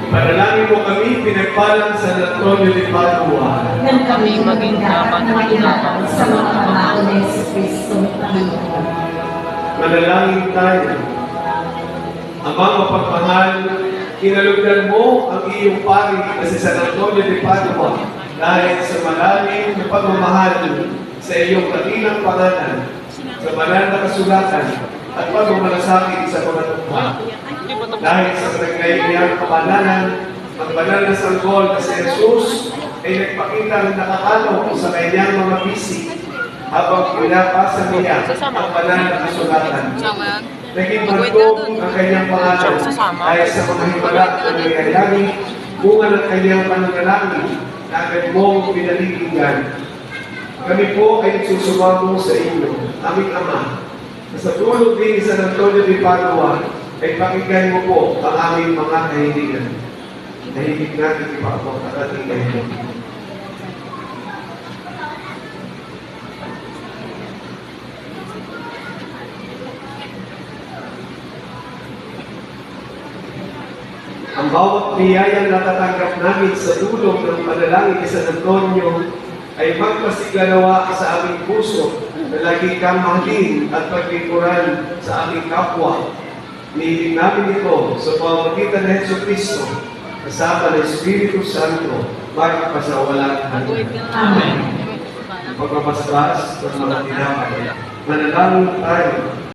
Panalangin mo kami pinagpalang San Antonio de Padua. Nang kami maging dapat na inaral sa mga pangako ni Jesucristo, Panginoon. Manalangin tayo. Amang mapagmahal, kinalugdan mo ang iyong pari na si San Antonio de Padua dahil sa malalim na pagmamahal sa iyong dakilang pangalan, sa banal na kasulatan at pagmamalasakit sa mga tukha. Dahil sa nagkaibiyang kapanalan, ang banal na sanggol na si Jesus ay nagpakita ng nakakalo sa kanyang mga bisig habang pinapasa niya ang banal na kasulatan. Naging bandog ang kanyang pangalan dahil sa mga himala na nangyayari, bunga ng kanyang pananalangin na agad mong pinaligigan. Kami po ay nagsusumamo sa inyo, aming Ama, na sa tulog din ni San Antonio de Padua ay pakinggan mo po ang aming mga kahilingan. Nahigit natin ipakapot at ating kahilingan. Ang bawat biyayang natatanggap namin sa tulong ng panalangin ni San Antonio ay magpasigalawa sa aming puso na lagi kang mahalin at paglingkuran sa aming kapwa. Nihiling namin ito sa pamamagitan ng Jesucristo, kasama ng Espiritu Santo, magpasawalang hanggan. Amen. Pagpapasbas ng mga tinapay, manalangin tayo.